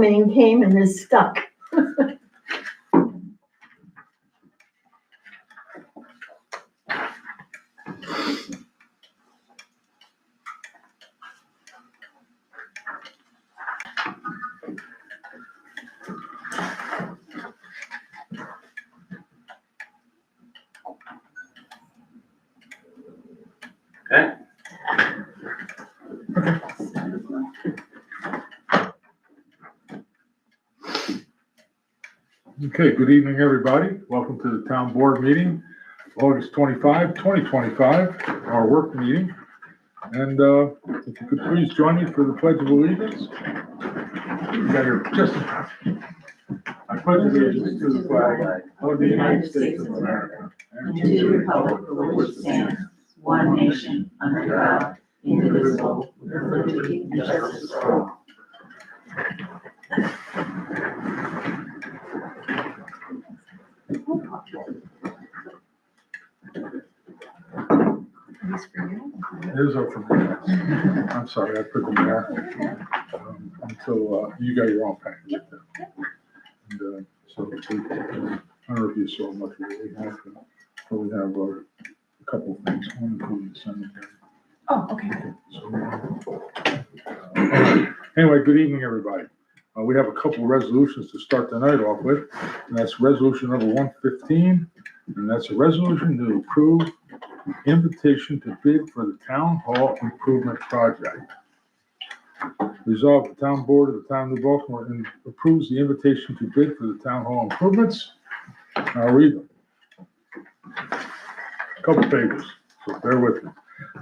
snowman came and is stuck. Okay. Okay, good evening, everybody. Welcome to the town board meeting, August 25, 2025, our work meeting. And if you could please join me for the Pledge of Allegiance. You got your just I pledge allegiance to the flag of the United States of America and to the republic for which it stands, one nation, under God, indivisible, with liberty and justice for all. Those are from me. I'm sorry, I put them there until you got your own package. And so I don't know if you saw much of what we have, but we have a couple of things. One including the cemetery. Oh, okay. Anyway, good evening, everybody. We have a couple of resolutions to start the night off with, and that's resolution number 115, and that's a resolution to approve invitation to bid for the town hall improvement project. Resolved, the town board of the town of New Baltimore approves the invitation to bid for the town hall improvements. I'll read them. A couple pages, so bear with me.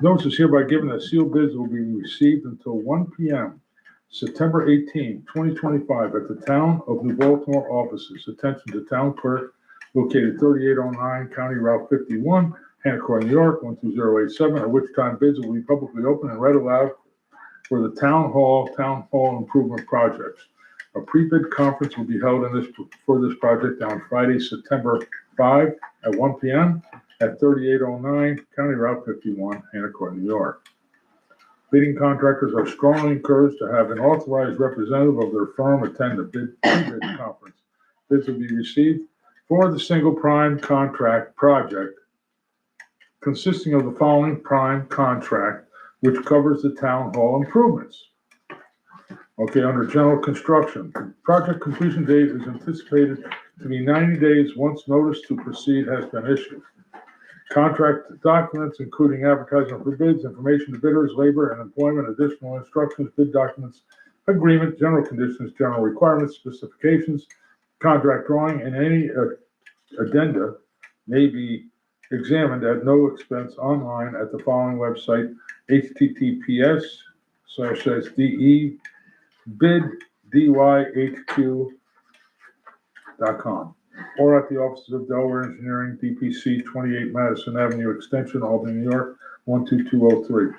Notice is hereby given that sealed bids will be received until 1 p.m. September 18, 2025 at the Town of New Baltimore offices. Attention to town clerk located 3809 County Route 51, Hancock, New York, 12087, at which time bids will be publicly open and read aloud for the town hall improvement projects. A pre-bid conference will be held for this project on Friday, September 5 at 1 p.m. at 3809 County Route 51, Hancock, New York. Bidding contractors are strongly encouraged to have an authorized representative of their firm attend the pre-bid conference. Bids will be received for the single prime contract project consisting of the following prime contract, which covers the town hall improvements. Okay, under general construction, project completion date is anticipated to be 90 days once notice to proceed has been issued. Contract documents, including advertisement for bids, information to bidders, labor and employment, additional instructions, bid documents, agreement, general conditions, general requirements, specifications, contract drawing, and any addenda may be examined at no expense online at the following website, https://de bid.dyhq.com, or at the offices of Delaware Engineering, DPC, 28 Madison Avenue Extension, Albany, New York, 12203.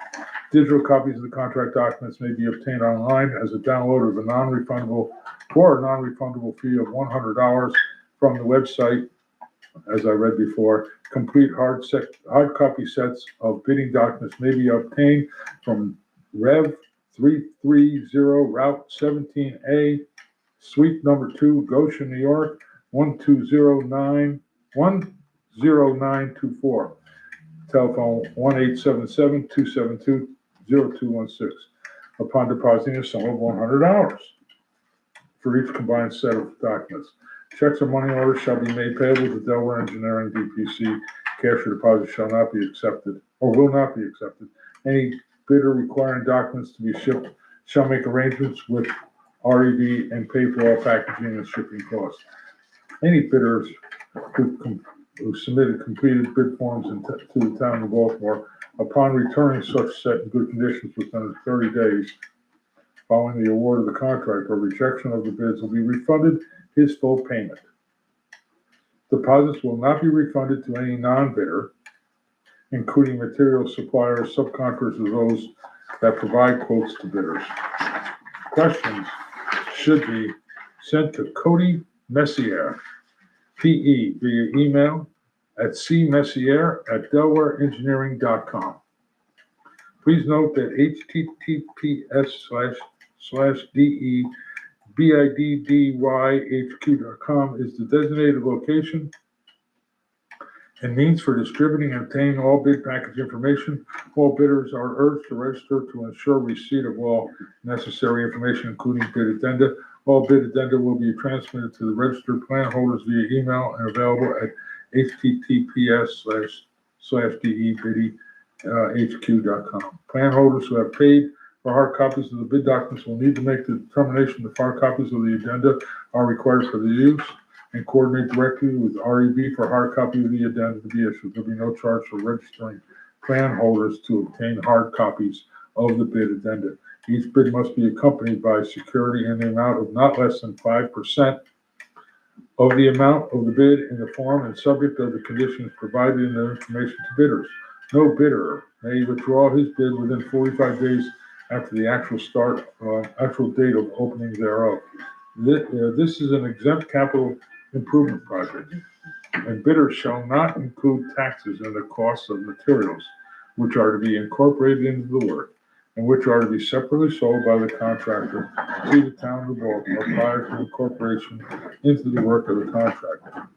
Digital copies of the contract documents may be obtained online as a download of a non-refundable fee of $100 from the website. As I read before, complete hard copy sets of bidding documents may be obtained from Rev 330 Route 17A, Suite number 2, Goshen, New York, 10924. Telephone 1-877-272-0216. Upon depositing a sum of $100 for each combined set of documents. Checks or money orders shall be made payable to Delaware Engineering, DPC. Cash or deposit shall not be accepted or will not be accepted. Any bidder requiring documents to be shipped shall make arrangements with REB and pay for all packaging and shipping costs. Any bidders who submitted completed bid forms to the town of Baltimore, upon returning such set in good conditions within 30 days following the award of the contract or rejection of the bids, will be refunded his full payment. Deposits will not be refunded to any non-bidder, including material suppliers, subcontractors, or those that provide quotes to bidders. Questions should be sent to Cody Messier, PE, via email at cmessier@delawareengineering.com. Please note that https://de BIDDYHQ.com is the designated location and means for distributing and obtaining all bid package information. All bidders are urged to register to ensure receipt of all necessary information, including bid addenda. All bid addenda will be transmitted to the registered plan holders via email and available at https://debiddyhq.com. Plan holders who have paid for hard copies of the bid documents will need to make the determination that hard copies of the addenda are required for the use and coordinate directly with REB for hard copy of the addenda to be issued. There'll be no charge for registering plan holders to obtain hard copies of the bid addenda. Each bid must be accompanied by security in the amount of not less than 5% of the amount of the bid in the form and subject of the conditions provided in the information to bidders. No bidder may withdraw his bid within 45 days after the actual date of opening thereof. This is an exempt capital improvement project, and bidders shall not include taxes in the cost of materials, which are to be incorporated into the work, and which are to be separately sold by the contractor to the town of Baltimore prior to incorporation into the work of the contractor.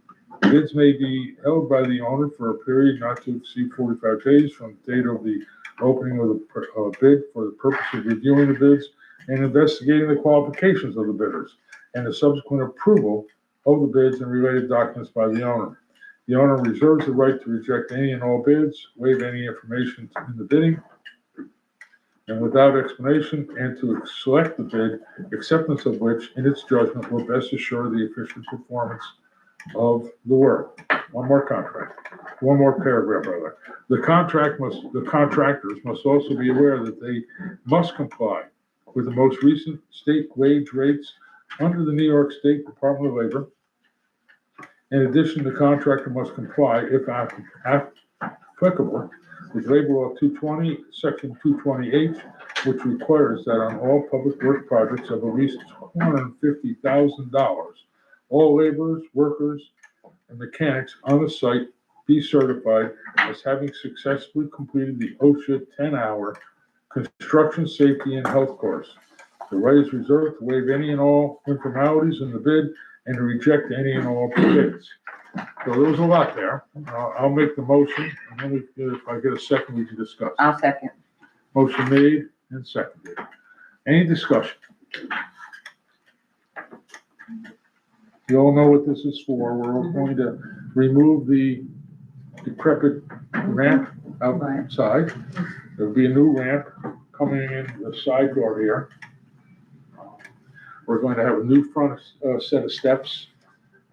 Bids may be held by the owner for a period not to exceed 45 days from the date of the opening of the bid for the purpose of reviewing the bids and investigating the qualifications of the bidders and the subsequent approval of the bids and related documents by the owner. The owner reserves the right to reject any and all bids, waive any information in the bidding, and without explanation, and to select the bid, acceptance of which, in its judgment, will best assure the efficient performance of the work. One more paragraph rather. The contractors must also be aware that they must comply with the most recent state wage rates under the New York State Department of Labor. In addition, the contractor must comply, if applicable, with Labor Law 220, Section 220H, which requires that on all public work projects of at least $250,000, all laborers, workers, and mechanics on the site be certified as having successfully completed the OSHA 10-hour construction safety and health course. The right is reserved to waive any and all informalities in the bid and to reject any and all bids. So there was a lot there. I'll make the motion, and then if I get a second, we can discuss. I'll second. Motion made and seconded. Any discussion? You all know what this is for. We're going to remove the decrepit ramp outside. There'll be a new ramp coming in the side door here. We're going to have a new front set of steps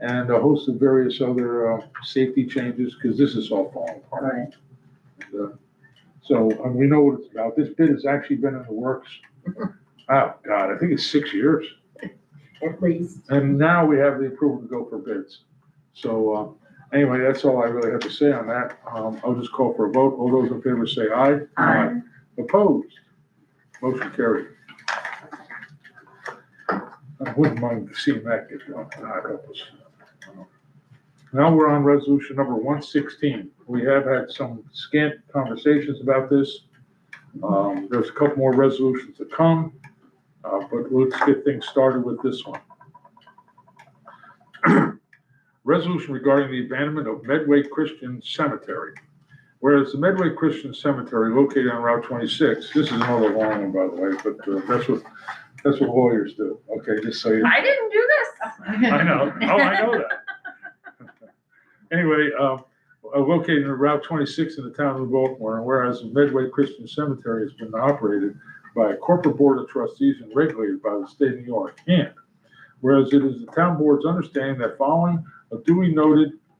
and a host of various other safety changes, because this is all falling apart. Right. So we know what it's about. This bid has actually been in the works. Oh, God, I think it's 6 years. At least. And now we have the approval to go for bids. So anyway, that's all I really have to say on that. I'll just call for a vote. All those in favor say aye. Aye. Opposed? Motion carried. I wouldn't mind seeing that get done. God help us. Now we're on resolution number 116. We have had some scant conversations about this. There's a couple more resolutions to come, but let's get things started with this one. Resolution regarding the abandonment of Medway Christian Cemetery. Whereas the Medway Christian Cemetery located on Route 26, this is another long one, by the way, but that's what lawyers do. Okay, just so you know. I didn't do this. I know. Oh, I know that. Anyway, located on Route 26 in the town of Baltimore, and whereas the Medway Christian Cemetery has been operated by a corporate board of trustees and regulated by the state of New York, and whereas it is the town board's understanding that following a duly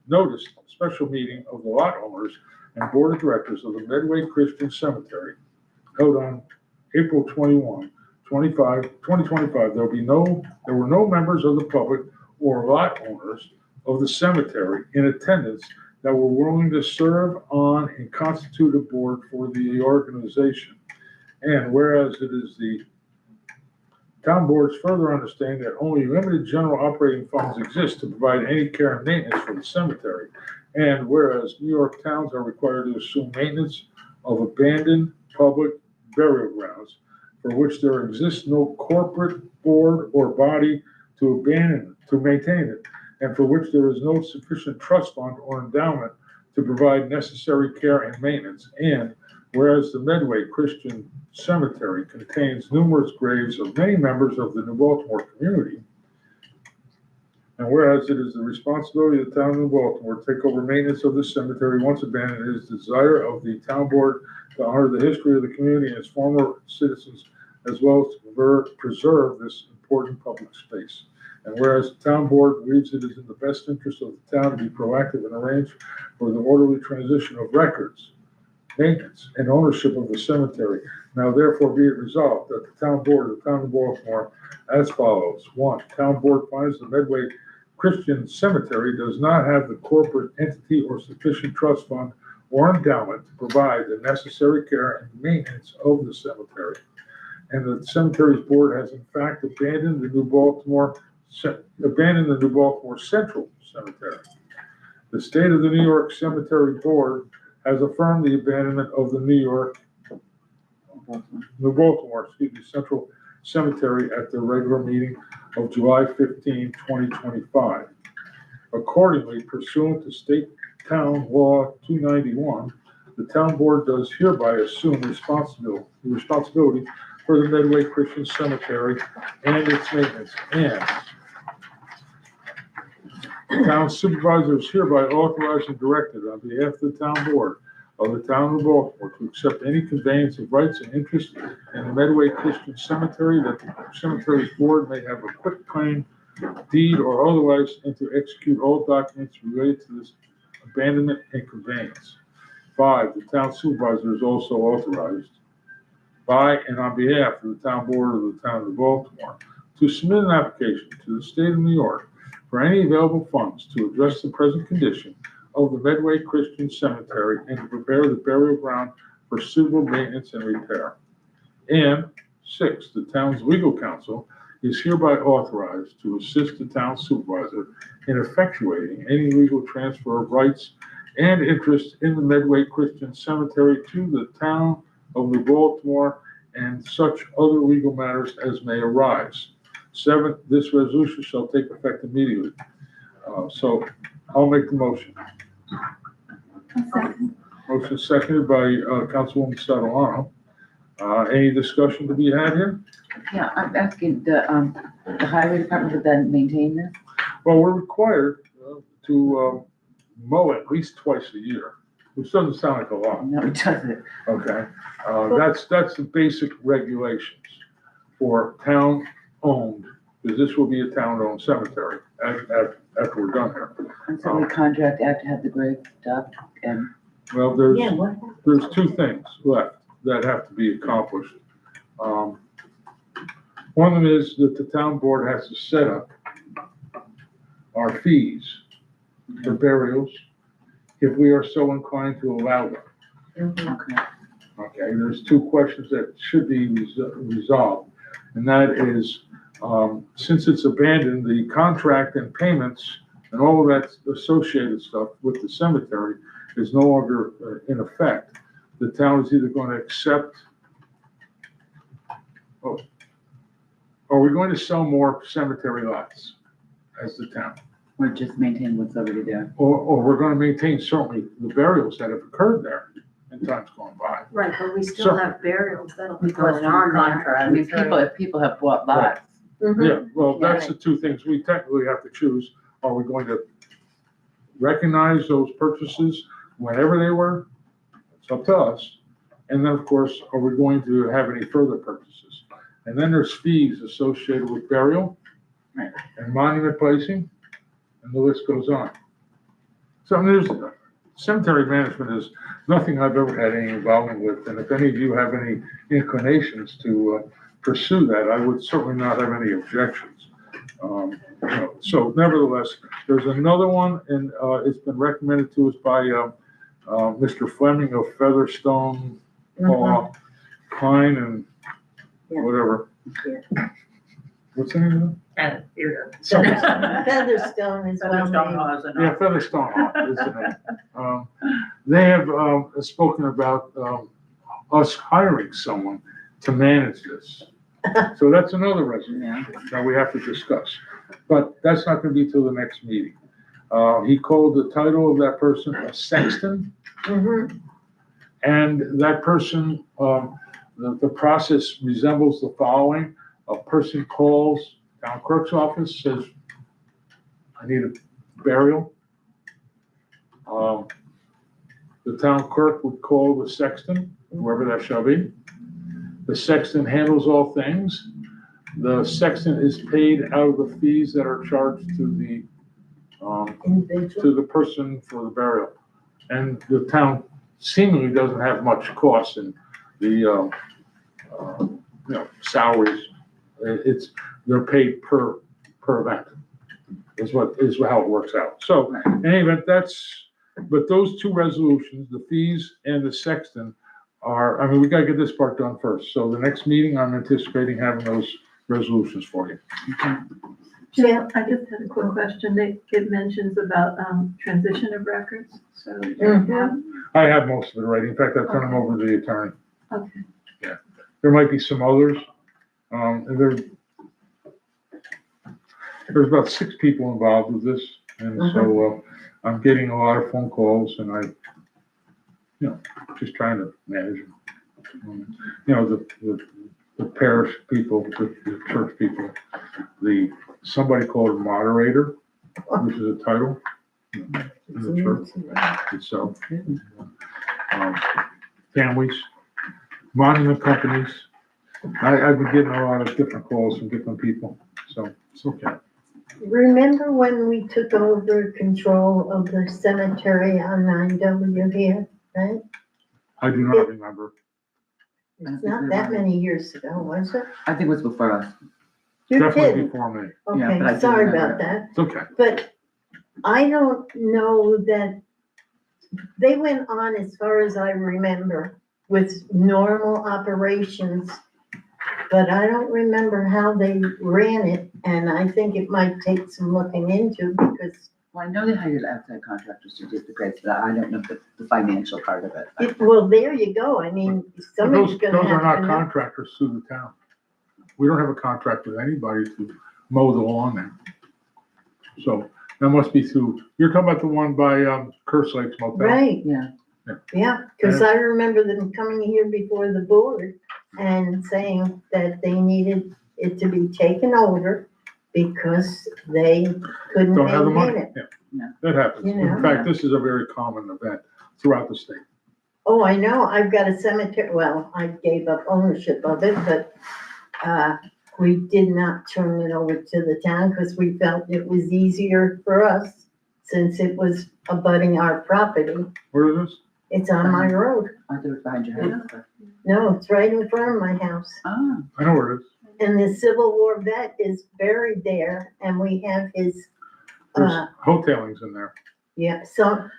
noticed special meeting of the lot owners and board of directors of the Medway Christian Cemetery held on April 21, 2025, there were no members of the public or lot owners of the cemetery in attendance that were willing to serve on and constitute a board for the organization. And whereas it is the town board's further understanding that only limited general operating funds exist to provide any care and maintenance for the cemetery, and whereas New York towns are required to assume maintenance of abandoned public burial grounds for which there exists no corporate board or body to maintain it, and for which there is no sufficient trust fund or endowment to provide necessary care and maintenance. And whereas the Medway Christian Cemetery contains numerous graves of many members of the New Baltimore community, and whereas it is the responsibility of the town of New Baltimore to take over maintenance of the cemetery once abandoned, it is the desire of the town board to honor the history of the community and its former citizens, as well as to preserve this important public space. And whereas the town board believes it is in the best interest of the town to be proactive and arrange for the orderly transition of records, maintenance, and ownership of the cemetery, now therefore be it resolved that the town board of the town of Baltimore as follows. 1, town board finds the Medway Christian Cemetery does not have the corporate entity or sufficient trust fund or endowment to provide the necessary care and maintenance of the cemetery. And the cemetery's board has in fact abandoned the New Baltimore Central Cemetery. The State of the New York Cemetery Board has affirmed the abandonment of the New Baltimore Central Cemetery at their regular meeting of July 15, 2025. Accordingly, pursuant to State Town Law 291, the town board does hereby assume responsibility for the Medway Christian Cemetery and its maintenance. And the town supervisor is hereby authorized and directed on behalf of the town board of the town of Baltimore to accept any conveyance of rights and interest in the Medway Christian Cemetery that the cemetery's board may have a quick claim, deed, or otherwise, and to execute all documents related to this abandonment and conveyance. 5, the town supervisor is also authorized by and on behalf of the town board of the town of Baltimore to submit an application to the state of New York for any available funds to address the present condition of the Medway Christian Cemetery and to prepare the burial ground for suitable maintenance and repair. And 6, the town's legal counsel is hereby authorized to assist the town supervisor in effectuating any legal transfer of rights and interest in the Medway Christian Cemetery to the town of New Baltimore and such other legal matters as may arise. 7, this resolution shall take effect immediately. So I'll make the motion. Motion seconded by Councilwoman Catalano. Any discussion to be had here? Yeah, I'm asking, the highway department would then maintain this? Well, we're required to mow at least twice a year, which doesn't sound like a lot. No, it doesn't. Okay, that's the basic regulations for town-owned, because this will be a town-owned cemetery after we're done here. And so we contract out to have the grave dug and. Well, there's 2 things left that have to be accomplished. One of them is that the town board has to set up our fees for burials if we are so inclined to allow them. Okay. Okay, there's 2 questions that should be resolved, and that is, since it's abandoned, the contract and payments and all of that associated stuff with the cemetery is no longer in effect. The town is either going to accept, are we going to sell more cemetery lots as the town? Or just maintain what's already there. Or we're going to maintain certainly the burials that have occurred there in times gone by. Right, but we So- still have burials that'll be Because going on there. I mean, people have bought lots. Mhm. Yeah, well, that's the 2 things we technically have to choose. Are we going to recognize those purchases whenever they were? It's up to us. And then, of course, are we going to have any further purchases? And then there's fees associated with burial Right. and monument placing, and the list goes on. So there's, cemetery management is nothing I've ever had any involvement with. And if any of you have any inclinations to pursue that, I would certainly not have any objections. So nevertheless, there's another one, and it's been recommended to us by Mr. Fleming of Featherstone, Klein, and Yeah. whatever. Yeah. What's the name of it? Featherstone is one name. Yeah, Featherstone is the name. They have spoken about us hiring someone to manage this. So that's another resolution Yeah. that we have to discuss. But that's not gonna be till the next meeting. He called the title of that person a sexton, Mhm. and that person, the process resembles the following. A person calls town clerk's office, says, I need a burial. The town clerk would call the sexton, whoever that shall be. The sexton handles all things. The sexton is paid out of the fees that are charged to the Individual. person for the burial. And the town seemingly doesn't have much cost in the, salaries. They're paid per event, is how it works out. So, in any event, but those two resolutions, the fees and the sexton we gotta get this part done first. So the next meeting, I'm anticipating having those resolutions for you. Yeah, I just had a quick question. It mentions about transition of records, so. Mhm. I have most of it already. In fact, I've turned them over to the attorney. Okay. There might be some others. There's about 6 people involved with this, and so I'm getting a lot of phone calls, and just trying to manage them. The parish people, the church people, somebody called a moderator, which is a title in the church itself. Families, monument companies. I've been getting a lot of different calls from different people, so it's okay. Remember when we took over control of the cemetery on 9W here, right? I do not remember. It's not that many years ago, was it? I think it was before us. You Definitely did. before me. Yeah, but I Okay, do sorry remember about that. It's okay. But I don't know that, they went on, as far as I remember, with normal operations, but I don't remember how they ran it, and I think it might take some looking into, because Well, I know they hired outside contractors to do the grades, but I don't know the financial part of it. well, there you go. I mean, But somebody's those gonna are have not to know. contractors through the town. We don't have a contract with anybody to mow the lawn there. So that must be through, you're talking about the one by Curse Lakes Motel? Right, Yeah. yeah, because I remember them coming here before the board and saying that they needed it to be taken over because they couldn't Don't have the money. maintain it. Yeah, that happens. You know. In fact, this is a very common event throughout the state. Oh, I know, I've got a cemetery, well, I gave up ownership of it, but, we did not turn it over to the town because we felt it was easier for us since it was abutting our property. Where is this? It's on my road. I thought it was behind your house. No, it's right in front of my house. Ah, I know where it is. And the Civil War vet is buried there and we have his, There's hotelings in there.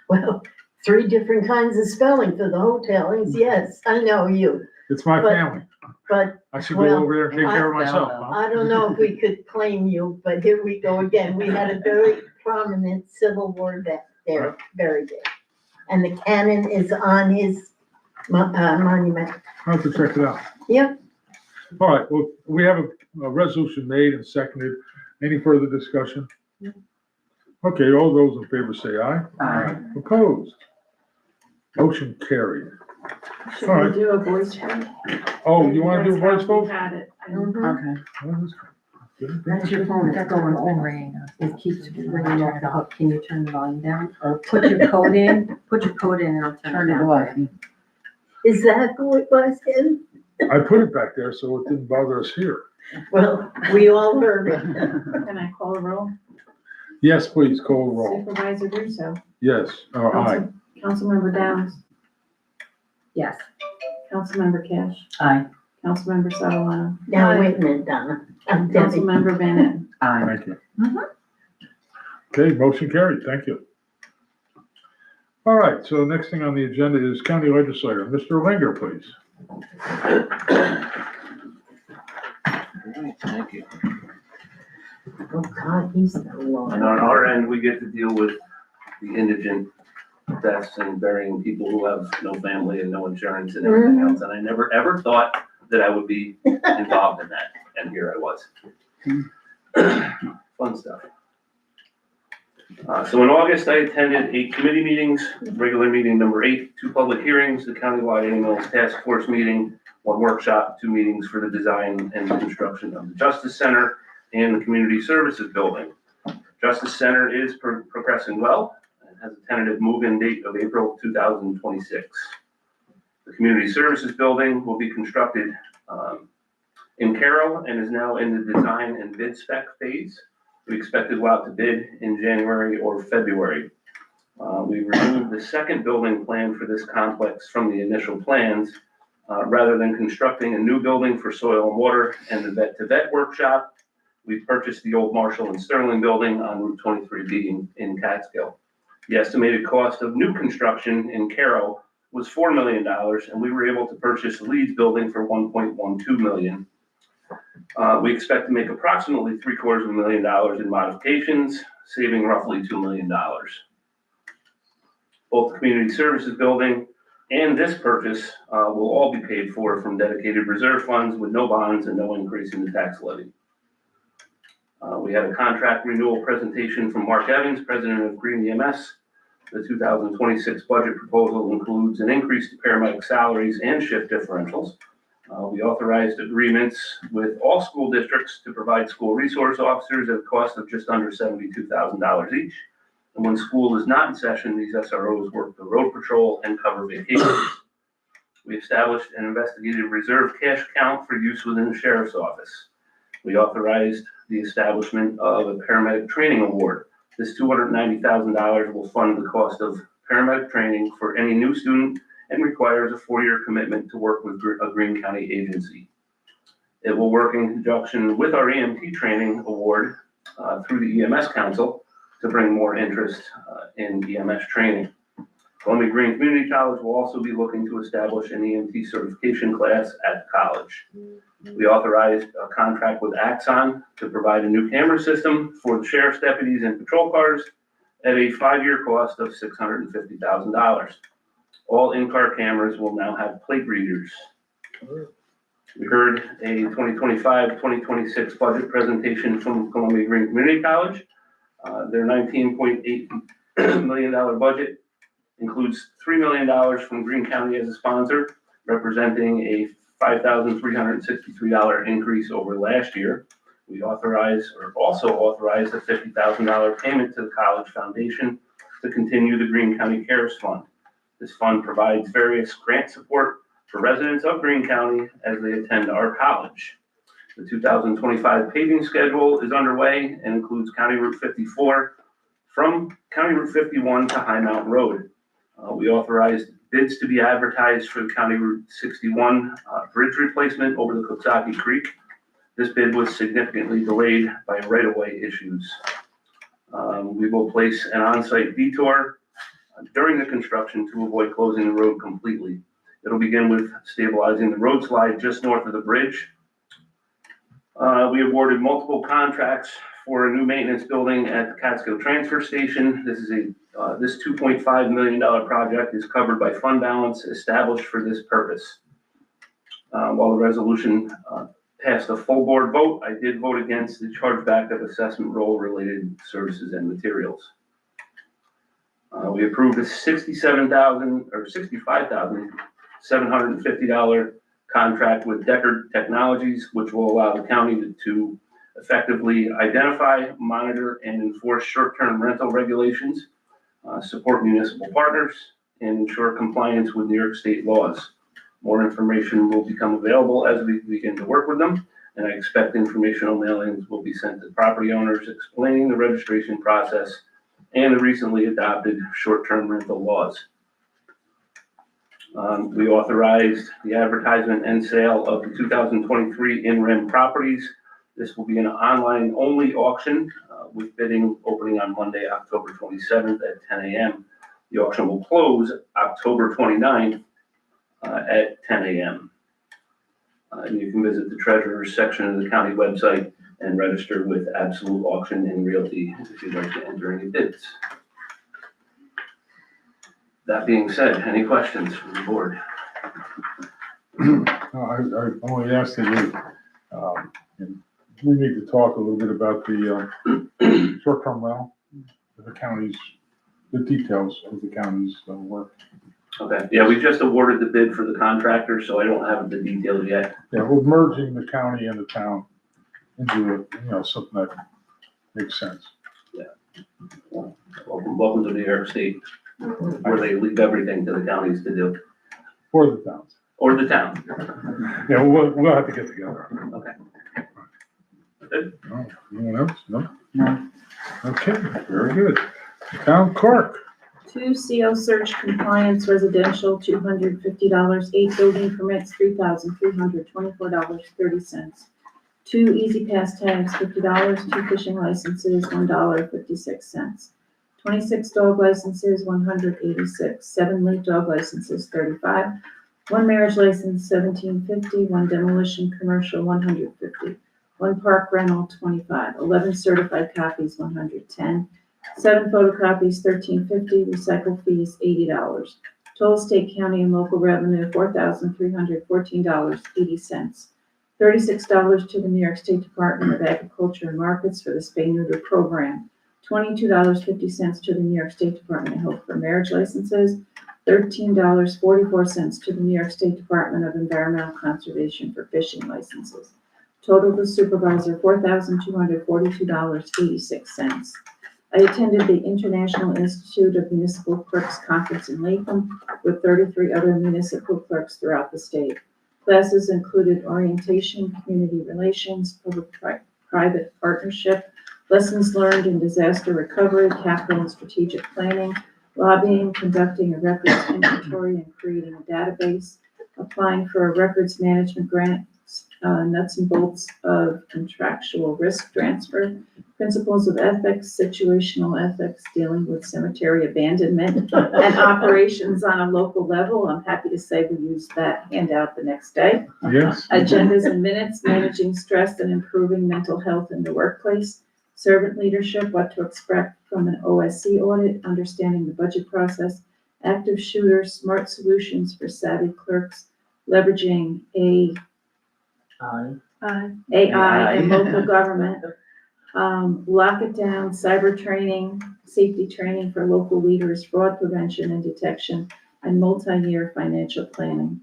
well, 3 different kinds of spelling for the hotelings. Yes, I know you, It's my But- family. but I should go well, over there and take care of myself, I- huh? I don't know if we could claim you, but here we go again. We had a very prominent Civil War vet there, buried there. And the cannon is on his monument. I'll have to check it out. Yep. All right, well, we have a resolution made and seconded. Any further discussion? Okay, all those in favor say aye. Aye. Opposed? Motion carried. Should All we right. do a voice vote? Oh, you wanna do a voice That's how we vote? had it. Mhm. okay. That's your phone, it's going, it's been ringing. It keeps ringing off the hook. Can you turn the volume down? Or put your code in and I'll Turn it off. Is that who it was, Ken? I put it back there so it didn't bother us here. Well, we all heard it. Can I call a roll? Yes, please, call the roll. Supervisor Russo. Yes, aye. Councilmember Downs. Yes. Councilmember Cash. Aye. Councilmember Sotolano. Now, wait a minute, Donna. I'm Debbie. Councilmember Van Etten. Aye. Thank you. Okay, motion carried, thank you. All right, so next thing on the agenda is county legislator, Mr. Linger, please. Thank you. Oh, God, he's the Lord. And on our end, we get to deal with the indigent deaths and burying people who have no family and no insurance and everything else. And I never, ever thought that I would be involved in that, and here I was. Fun stuff. So in August, I attended 8 committee meetings, regular meeting number 8, 2 public hearings, the countywide ambulance task force meeting, 1 workshop, 2 meetings for the design and construction of the Justice Center and the Community Services Building. Justice Center is progressing well and has a tentative move-in date of April 2026. The Community Services Building will be constructed in Carroll and is now in the design and bid spec phase. We expect to go out to bid in January or February. We removed the second building plan for this complex from the initial plans. Rather than constructing a new building for soil and water and the vet-to-vet workshop, we purchased the old Marshall and Sterling building on Route 23B in Catskill. The estimated cost of new construction in Carroll was $4 million, and we were able to purchase the Leeds building for $1.12 million. We expect to make approximately $750,000 in modifications, saving roughly $2 million. Both the Community Services Building and this purchase will all be paid for from dedicated reserve funds with no bonds and no increase in the tax levy. We had a contract renewal presentation from Mark Evans, president of Green EMS. The 2026 budget proposal includes an increase to paramedic salaries and shift differentials. We authorized agreements with all school districts to provide school resource officers at a cost of just under $72,000 each. And when school is not in session, these SROs work the road patrol and cover vacations. We established an investigative reserve cash account for use within the sheriff's office. We authorized the establishment of a paramedic training award. This $290,000 will fund the cost of paramedic training for any new student and requires a 4-year commitment to work with a Greene County agency. It will work in conjunction with our EMT training award through the EMS Council to bring more interest in EMS training. Columbia Green Community College will also be looking to establish an EMT certification class at the college. We authorized a contract with Axon to provide a new camera system for the sheriff's deputies and patrol cars at a 5-year cost of $650,000. All in-car cameras will now have plate readers. We heard a 2025-2026 budget presentation from Columbia Green Community College. Their $19.8 million budget includes $3 million from Greene County as a sponsor, representing a $5,363 increase over last year. We also authorized a $50,000 payment to the college foundation to continue the Greene County Cares Fund. This fund provides various grant support for residents of Greene County as they attend our college. The 2025 paving schedule is underway and includes County Route 54 from County Route 51 to High Mountain Road. We authorized bids to be advertised for the County Route 61 bridge replacement over the Coxsackie Creek. This bid was significantly delayed by right-of-way issues. We will place an on-site detour during the construction to avoid closing the road completely. It'll begin with stabilizing the road slide just north of the bridge. We awarded multiple contracts for a new maintenance building at the Catskill Transfer Station. This $2.5 million project is covered by fund balance established for this purpose. While the resolution passed a full board vote, I did vote against the chargeback of assessment roll related services and materials. We approved a $65,750 contract with Deckard Technologies, which will allow the county to effectively identify, monitor, and enforce short-term rental regulations, support municipal partners, and ensure compliance with New York State laws. More information will become available as we begin to work with them, and I expect informational mailings will be sent to property owners explaining the registration process and the recently adopted short-term rental laws. We authorized the advertisement and sale of the 2023 in-rem properties. This will be an online-only auction with bidding opening on Monday, October 27th at 10 a.m. The auction will close October 29th at 10 a.m. And you can visit the treasurer's section of the county website and register with Absolute Auction and Realty if you'd like to enter any bids. That being said, any questions from the board? I only asked that we need to talk a little bit about the short-term rental, the county's, the details of the county's work. Okay, yeah, we just awarded the bid for the contractor, so I don't have the details yet. Yeah, we're merging the county and the town into, something that makes sense. Welcome to New York State, where they leave everything to the counties to do, For the towns. or the town. Yeah, we'll have to get together. Okay. Oh, anyone else? No? No. Okay, very good. Town clerk. 2 CO search compliance residential, $250, 8 building permits, $3,324.30. 2 easy pass tags, $50, 2 fishing licenses, $1.56. 26 dog licenses, $186, 7 late dog licenses, $35, 1 marriage license, $17.50, 1 demolition commercial, $150, 1 park rental, $25, 11 certified copies, $110, 7 photocopies, $13.50, recycle fees, $80. Total state, county, and local revenue, $4,314.80. $36 to the New York State Department of Agriculture and Markets for the spay neuter program. $22.50 to the New York State Department of Health for marriage licenses. $13.44 to the New York State Department of Environmental Conservation for fishing licenses. Total to supervisor, $4,242.86. I attended the International Institute of Municipal Clerks Conference in Latham with 33 other municipal clerks throughout the state. Classes included orientation, community relations, public-private partnership, lessons learned in disaster recovery, capital and strategic planning, lobbying, conducting a records inventory and creating a database, applying for a records management grant, nuts and bolts of contractual risk transfer, principles of ethics, situational ethics, dealing with cemetery abandonment, and operations on a local level. I'm happy to say we used that handout the next day. Yes. Agendas and minutes, managing stress and improving mental health in the workplace, servant leadership, what to expect from an OSC audit, understanding the budget process, active shooters, smart solutions for savvy clerks, leveraging AI in local government, lock it down, cyber training, safety training for local leaders, fraud prevention and detection, and multi-year financial planning.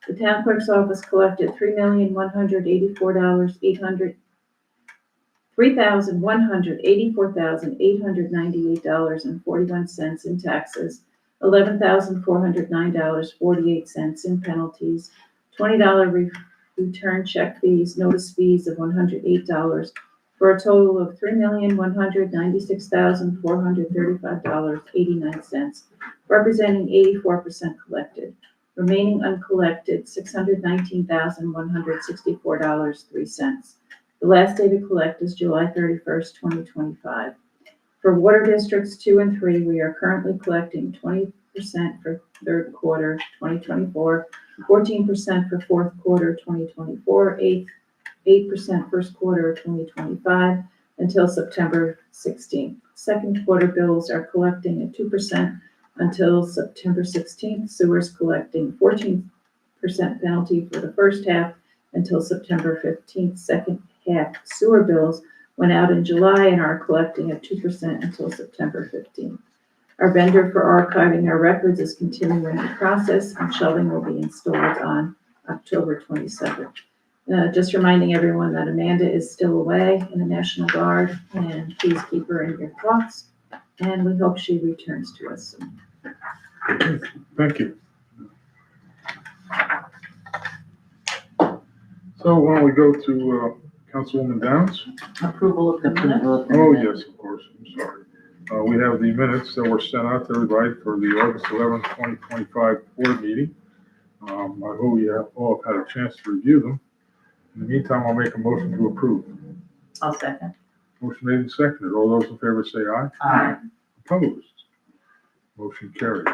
The town clerk's office collected $3,184,898.41 in taxes, $11,409.48 in penalties, $20 return check fees, notice fees of $108, for a total of $3,196,435.89, representing 84% collected. Remaining uncollected, $619,164.03. The last day to collect is July 31st, 2025. For water districts 2 and 3, we are currently collecting 20% for third quarter 2024, 14% for fourth quarter 2024, 8% first quarter 2025 until September 16th. Second quarter bills are collecting at 2% until September 16th. Sewers collecting 14% penalty for the first half until September 15th. Second half sewer bills went out in July and are collecting at 2% until September 15th. Our vendor for archiving our records is continuing the process, and shelving will be installed on October 27th. Just reminding everyone that Amanda is still away in the National Guard, and please keep her in your thoughts, and we hope she returns to us soon. Thank you. So why don't we go to Councilwoman Downs? Approval of the minutes. Oh, yes, of course, I'm sorry. We have the minutes that were sent out to everybody for the August 11th, 2025 board meeting. I hope you all have had a chance to review them. In the meantime, I'll make a motion to approve. I'll second. Motion made and seconded. All those in favor say aye. Aye. Opposed? Motion carried.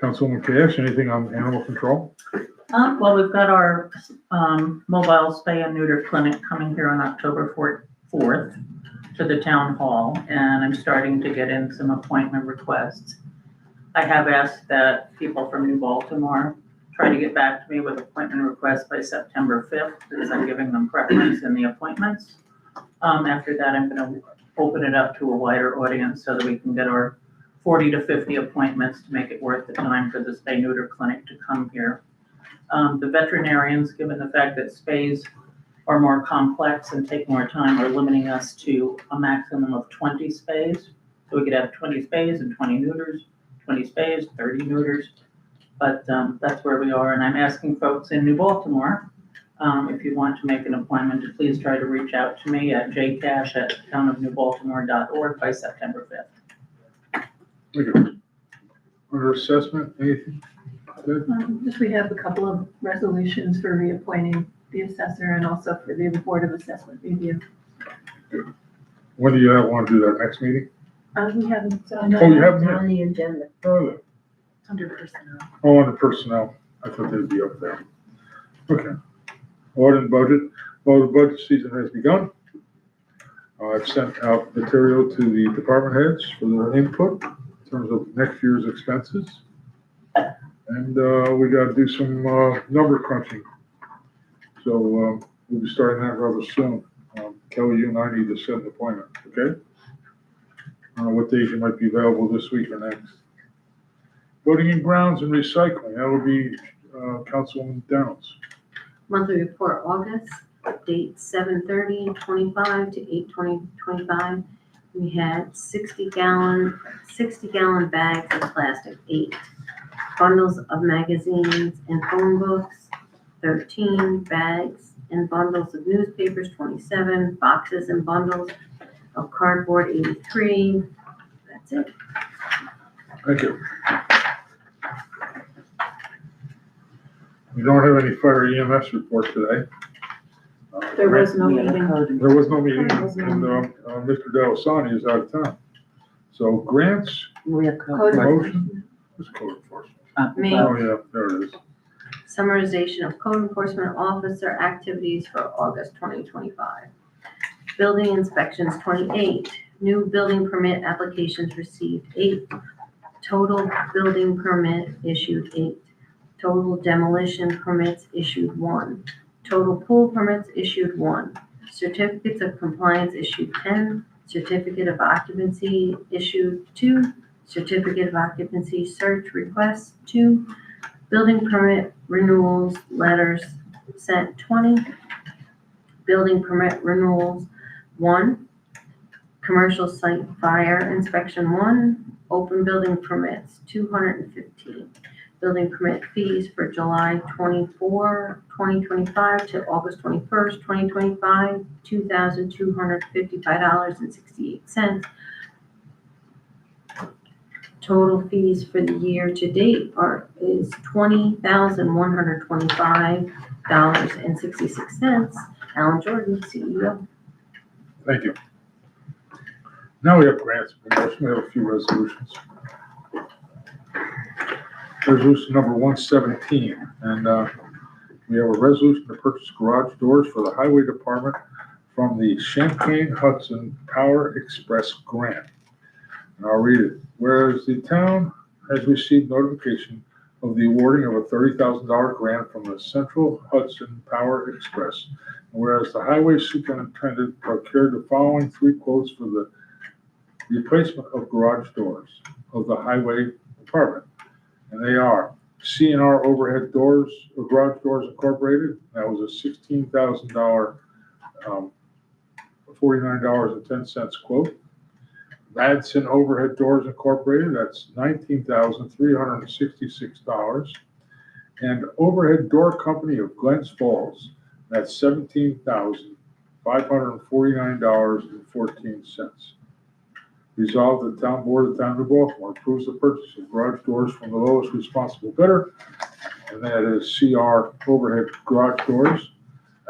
Councilwoman Cash, anything on animal control? Well, we've got our mobile spay and neuter clinic coming here on October 4th. to the town hall, and I'm starting to get in some appointment requests. I have asked that people from New Baltimore try to get back to me with appointment requests by September 5th, because I'm giving them preference in the appointments. After that, I'm gonna open it up to a wider audience so that we can get our 40 to 50 appointments to make it worth the time for the spay neuter clinic to come here. The veterinarians, given the fact that spays are more complex and take more time, are limiting us to a maximum of 20 spays. So we could have 20 spays and 20 neuters, 20 spays, 30 neuters. But that's where we are, and I'm asking folks in New Baltimore, if you want to make an appointment, to please try to reach out to me at jcash@townofnewbaltimore.org by September 5th. Thank you. Under assessment, anything? Good? Just we have a couple of resolutions for reappointing the assessor and also for the Board of Assessment Review. When do you want to do that, next meeting? We haven't Oh, you haven't On yet? the agenda. Oh, Under personnel. oh, under personnel, I thought they'd be up there. Okay. Audit and budget, well, the budget season has begun. I've sent out material to the department heads for their input in terms of next year's expenses. And we gotta do some number crunching. So we'll be starting that rather soon. Kelly, you and I need to set an appointment, okay? What days you might be available this week or next. Voting in grounds and recycling, that would be Councilwoman Downs. Monthly report, August, date 7/30/25 to 8/20/25. We had 60-gallon bags of plastic, 8. Bundles of magazines and phone books, 13. Bags and bundles of newspapers, 27. Boxes and bundles of cardboard, 83. That's it. Thank you. We don't have any fire EMS report today. There was no We have a meeting. code. There was no meeting, There was no and Mr. Delasani is out of town. So grants, We have code. Code promotion, what's code enforcement? Me. Oh, yeah, there it is. Summarization of code enforcement officer activities for August 2025. Building inspections, 28. New building permit applications received, 8. Total building permit issued, 8. Total demolition permits issued, 1. Total pool permits issued, 1. Certificates of compliance issued, 10. Certificate of occupancy issued, 2. Certificate of occupancy search requests, 2. Building permit renewals letters sent, 20. Building permit renewals, 1. Commercial site fire inspection, 1. Open building permits, 215. Building permit fees for July 24, 2025 to August 21st, 2025, $2,255.68. Total fees for the year to date is $20,125.66. Alan Jordan, CEO. Thank you. Now we have grants and promotion. We have a few resolutions. Resolution number 117, and we have a resolution to purchase garage doors for the Highway Department from the Champlain Hudson Power Express grant. And I'll read it. Whereas the town has received notification of the awarding of a $30,000 grant from the Central Hudson Power Express, and whereas the highway superintendent procured the following 3 quotes for the replacement of garage doors of the Highway Department. And they are C&R Overhead Doors, or Garage Doors Incorporated. That was a $16,000, $49.10 quote. Madsen Overhead Doors Incorporated, that's $19,366. And Overhead Door Company of Glens Falls, that's $17,549.14. Resolved that the Town Board of the Town of Baltimore approves the purchase of garage doors from the lowest responsible bidder, and that is CR Overhead Garage Doors,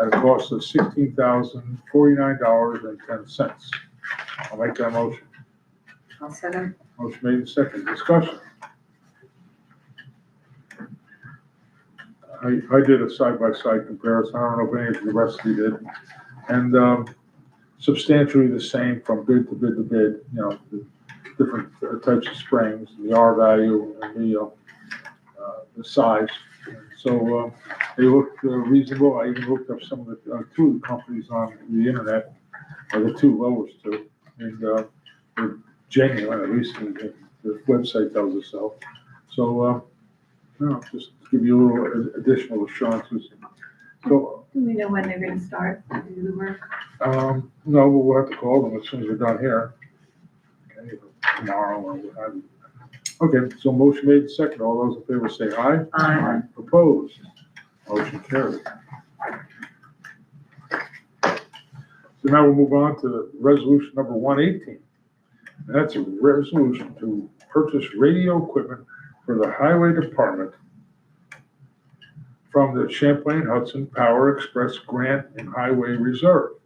at a cost of $16,049.10. I'll make that motion. I'll second. Motion made and seconded. Discussion. I did a side-by-side comparison. I don't know if any of the rest of you did. And substantially the same from bid to bid to bid, the different types of springs, the R value and the size. So, they looked reasonable. I even looked up some of the, two of the companies on the internet, the two lowest two, and, they're genuine, at least the website tells us so. So, just to give you a little additional assurances. So, Do we know when they're gonna start to do the work? no, but we'll have to call them as soon as we're done here. Okay, tomorrow or what have you. Okay, so motion made and second. All those in favor say aye. Aye. Opposed? Motion carried. So now we'll move on to resolution number 118. That's a resolution to purchase radio equipment for the highway department from the Champlain Hudson Power Express Grant and Highway Reserve.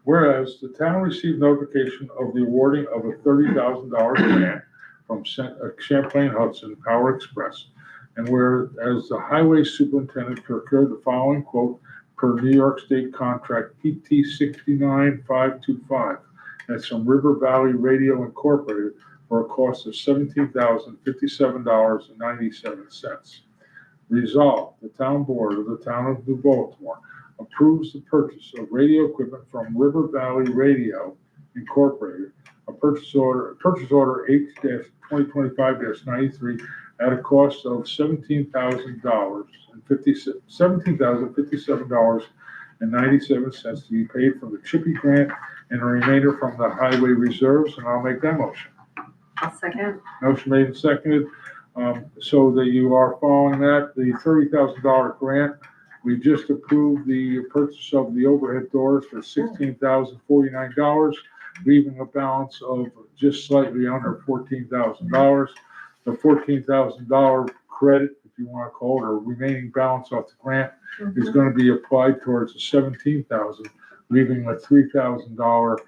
Whereas the town received notification of the awarding of a $30,000 grant from Champlain Hudson Power Express, and whereas the highway superintendent procured the following quote per New York State contract PT 69525. That's from River Valley Radio Incorporated for a cost of $17,057.97. Resolved, the town board of the town of New Baltimore approves the purchase of radio equipment from River Valley Radio Incorporated, a purchase order H-2025-93 at a cost of $17,057.97 to be paid from the Chippy grant and the remainder from the highway reserves, and I'll make that motion. I'll second. Motion made and seconded, so that you are following that, the $30,000 grant. We just approved the purchase of the overhead doors for $16,049, leaving a balance of just slightly under $14,000. The $14,000 credit, if you want to call it, or remaining balance off the grant, is going to be applied towards the $17,000, leaving a $3,000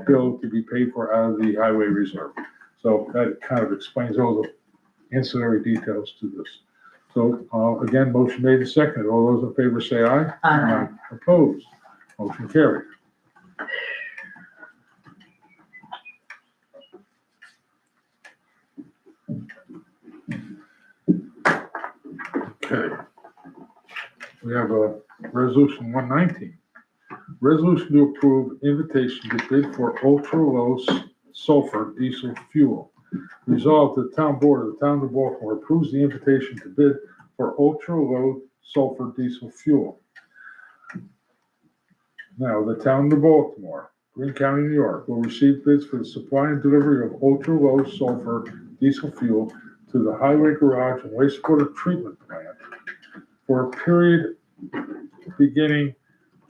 bill to be paid for out of the highway reserve. So that kind of explains all the ancillary details to this. So, again, motion made and seconded. All those in favor say aye. Aye. Opposed? Motion carried. Okay. We have a resolution 119. Resolution to approve invitation to bid for ultra-low sulfur diesel fuel. Resolved, the town board of the town of Baltimore approves the invitation to bid for ultra-low sulfur diesel fuel. Now, the town of Baltimore, Greene County, New York, will receive bids for the supply and delivery of ultra-low sulfur diesel fuel to the highway garage and wastewater treatment plant for a period beginning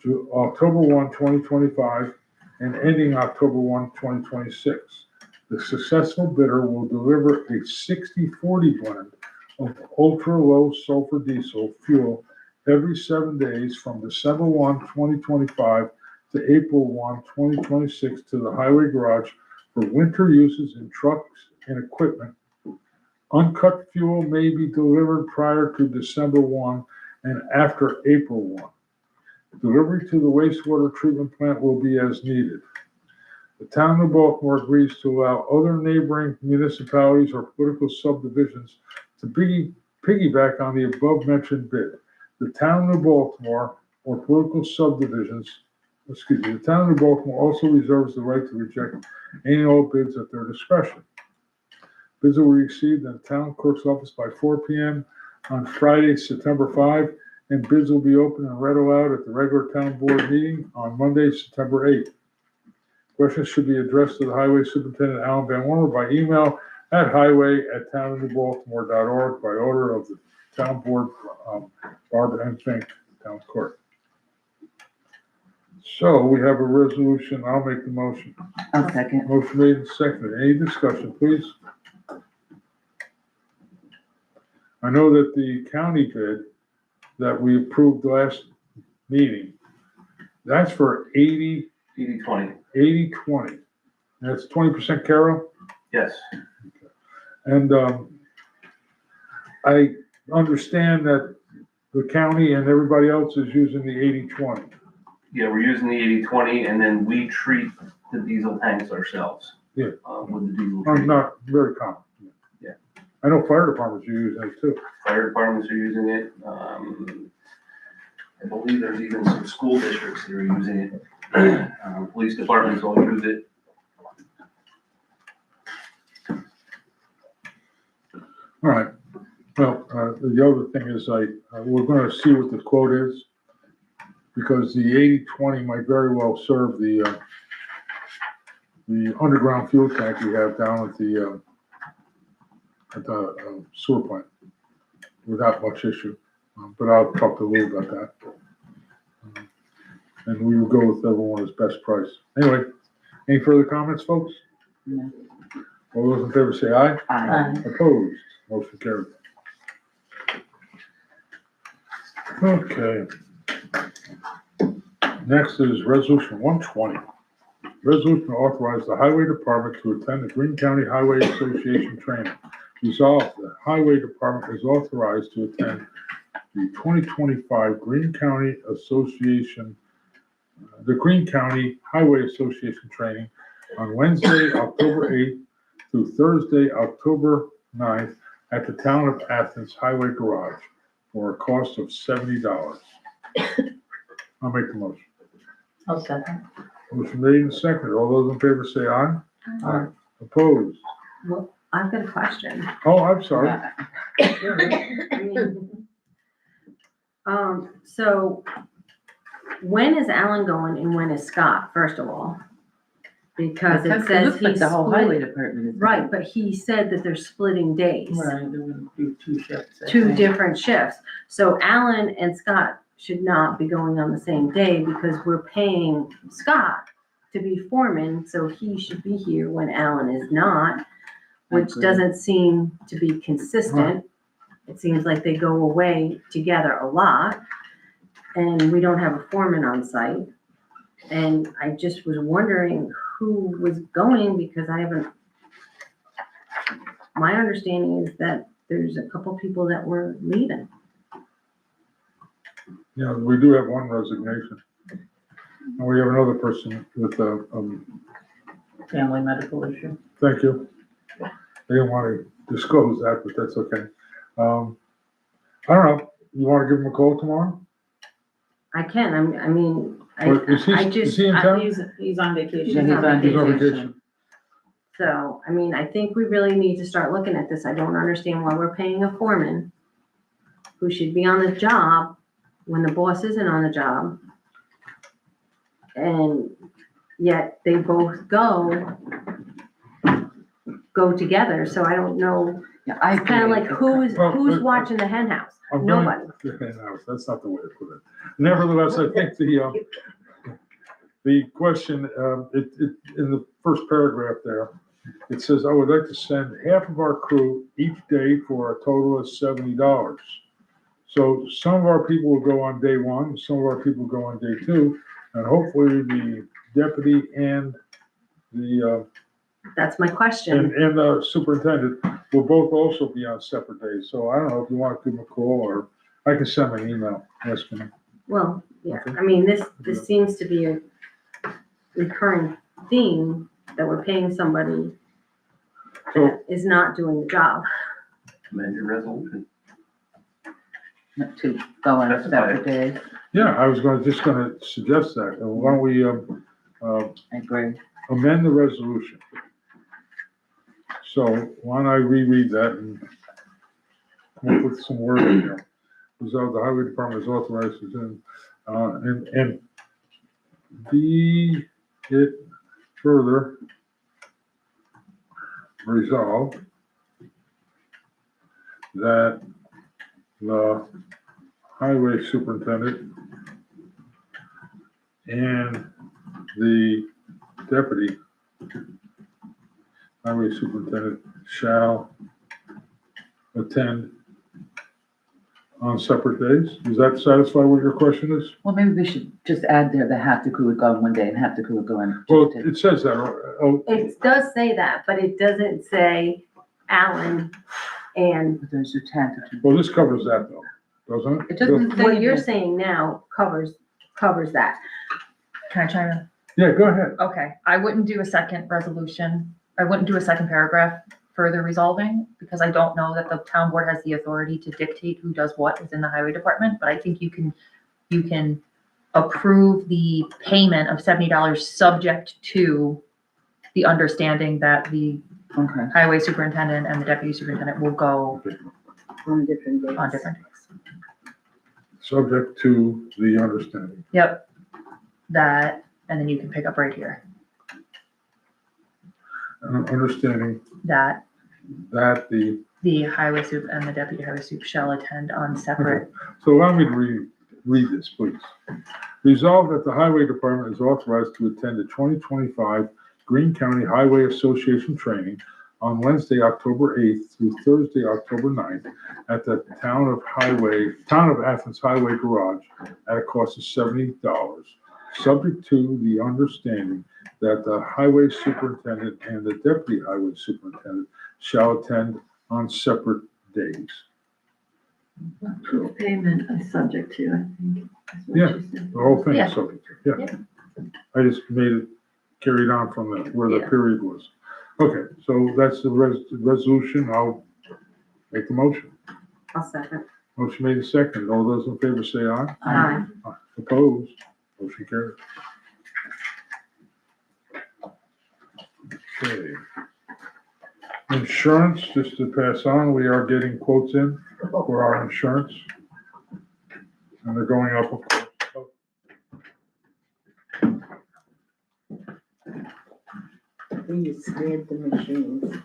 to October 1, 2025 and ending October 1, 2026. The successful bidder will deliver a 60-40 blend of ultra-low sulfur diesel fuel every 7 days from December 1, 2025 to April 1, 2026 to the highway garage for winter uses in trucks and equipment. Uncut fuel may be delivered prior to December 1 and after April 1. Delivery to the wastewater treatment plant will be as needed. The town of Baltimore agrees to allow other neighboring municipalities or political subdivisions to piggyback on the above-mentioned bid. The town of Baltimore or political subdivisions, the town of Baltimore also reserves the right to reject any and all bids at their discretion. Bids will be received in the town clerk's office by 4 p.m. on Friday, September 5, and bids will be opened and read aloud at the regular town board meeting on Monday, September 8. Questions should be addressed to the Highway Superintendent Alan Van Wormer by email at highway@townnewbaltimore.org by order of the town board, Barbara M. Fink, town clerk. So we have a resolution. I'll make the motion. I'll second. Motion made and seconded. Any discussion, please? I know that the county bid that we approved last meeting, that's for 80-20. 80-20. That's 20% Carol? Yes. And I understand that the county and everybody else is using the 80-20. Yeah, we're using the 80/20 and then we treat the diesel tanks ourselves. Yeah. With the diesel. I'm treatment. not very common. Yeah. I know fire departments are using it too. Fire departments are using it. I believe there's even some school districts that are using it. Police departments all use it. All right. Well, the other thing is we're gonna see what the quote is, because the 80/20 might very well serve the underground fuel tank we have down at the sewer plant without much issue. But I'll talk to Lou about that. And we will go with everyone's best price. Anyway, any further comments, folks? No. All those in favor say aye. Aye. Opposed? Motion carried. Okay. Next is Resolution 120. Resolution to authorize the Highway Department to attend the Greene County Highway Association training. Resolved, the Highway Department is authorized to attend the 2025 Greene County Highway Association training on Wednesday, October 8th through Thursday, October 9th at the Town of Athens Highway Garage for a cost of $70. I'll make the motion. I'll second. Motion made and seconded. All those in favor say aye. Aye. Opposed? Well, I've got a question. Oh, I'm sorry. So when is Alan going and when is Scott, first of all? Because it says looks like he's the whole highway split, department is. right, but he said that they're splitting days, Right, then we do 2 shifts. I two think. different shifts. So Alan and Scott should not be going on the same day because we're paying Scott to be foreman, so he should be here when Alan is not, which Agree. doesn't seem to be consistent. It seems like they go away together a lot, and we don't have a foreman on site. And I just was wondering who was going, because my understanding is that there's a couple people that were leaving. Yeah, we do have one resignation. And we have another person with Family medical issue. thank you. I didn't want to disclose that, but that's okay. I don't know. You want to give him a call tomorrow? I can, I mean, Or is he in town? He's on Yeah, vacation. he's on He's on vacation. vacation. So, I mean, I think we really need to start looking at this. I don't understand why we're paying a foreman who should be on the job when the boss isn't on the job. And yet they both go together. So I don't know. Yeah, I It's kind of agree. like who's Well, watching the hen house? I'm going- Nobody. No, that's not the way to put it. Nevertheless, I think the question, in the first paragraph there, it says, I would like to send half of our crew each day for a total of $70. So some of our people will go on day 1, some of our people will go on day 2, and hopefully the deputy and the That's my question. and the superintendent will both also be on separate days. So I don't know if you want to give them a call, or I can send them an email asking them. Well, yeah, I mean, this seems to be a recurring theme that we're paying somebody So, that is not doing the job. Amend your resolution. To go on a separate day. yeah, I was just gonna suggest that. Why don't we, I agree. amend the resolution? So why don't I reread that and come up with some wording here? Resolve the highway department is authorized to do, and be it further resolved that the highway superintendent and the deputy highway superintendent shall attend on separate days. Does that satisfy what your question is? Well, maybe we should just add there that half the crew would go on one day and half the crew would go on. Well, Tuesday. it says that, oh, It does say that, but it doesn't say Alan and But there's a tentative. well, this covers that though, doesn't it? It doesn't say. what you're that- saying now covers that. Can I chime in? Yeah, go ahead. Okay, I wouldn't do a second resolution. I wouldn't do a second paragraph further resolving because I don't know that the town board has the authority to dictate who does what within the highway department, but I think you can approve the payment of $70 subject to the understanding that the Okay. highway superintendent and the deputy superintendent will go On different days. on different days. Subject to the understanding. Yep. That, and then you can pick up right here, Understanding that that the highway soup and the deputy highway soup shall attend on separate. so allow me to read this, please. Resolved that the Highway Department is authorized to attend the 2025 Greene County Highway Association training on Wednesday, October 8th through Thursday, October 9th at the Town of Athens Highway Garage at a cost of $70, subject to the understanding that the highway superintendent and the deputy highway superintendent shall attend on separate days. Approved payment is subject to, I think. is what Yeah. she said. The whole thing Yeah. is subject to, yeah. I just made it carried on from where the Yeah. period was. Okay, so that's the resolution. I'll make the motion. I'll second. Motion made and seconded. All those in favor say aye. Aye. Opposed? Motion carried. Okay. Insurance, just to pass on, we are getting quotes in for our insurance. And they're going up, of course. Please read the machines.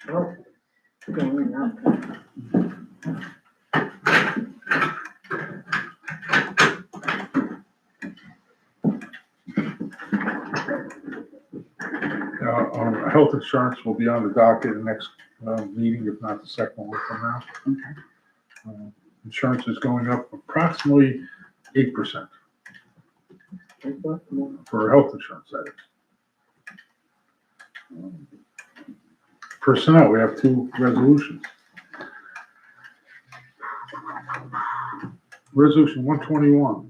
Oh, going up. Health insurance will be on the docket in the next meeting, if not the second one from now. Insurance is going up approximately 8% for health insurance, that is. Personnel, we have two resolutions. Resolution 121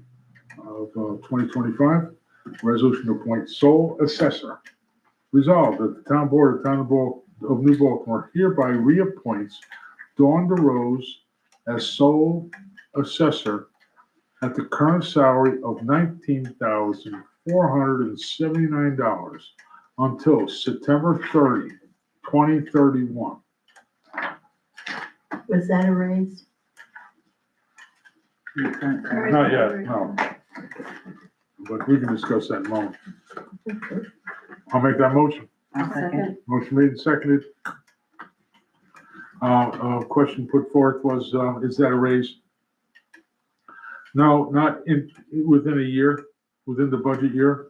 of 2025, resolution to appoint sole assessor. Resolved that the town board of New Baltimore hereby reappoints Dawn DeRose as sole assessor at the current salary of $19,479 until September 30, 2031. Was that a raise? Not yet, no. But we can discuss that in a moment. I'll make that motion. I'll second. Motion made and seconded. Question put forth was, is that a raise? No, not within a year, within the budget year.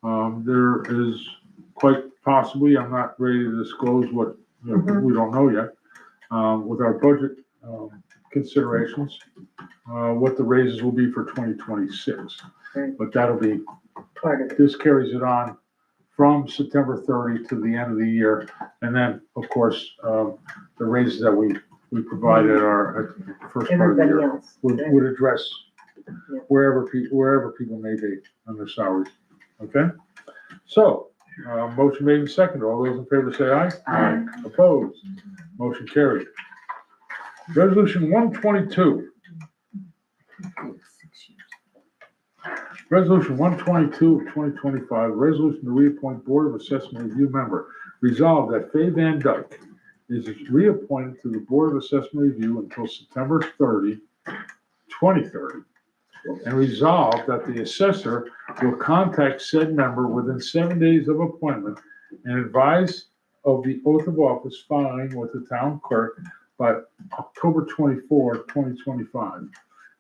There is quite possibly, I'm not ready to disclose what, we don't know yet, with our budget considerations, what the raises will be for 2026. Right. But that'll be, Part of it. this carries it on from September 30 to the end of the year. And then, of course, the raises that we provided are at the first part of the Everybody year else. would address Yeah. wherever people may be on their salaries. Okay? So, motion made and seconded. All those in favor say aye. Aye. Opposed? Motion carried. Resolution 122. Resolution 122 of 2025, resolution to reappoint Board of Assessment Review member. Resolved that Faye Van Dyke is reappointed to the Board of Assessment Review until September 30, 2030. And resolved that the assessor will contact said member within 7 days of appointment and advise of the oath of office filing with the town clerk by October 24, 2025.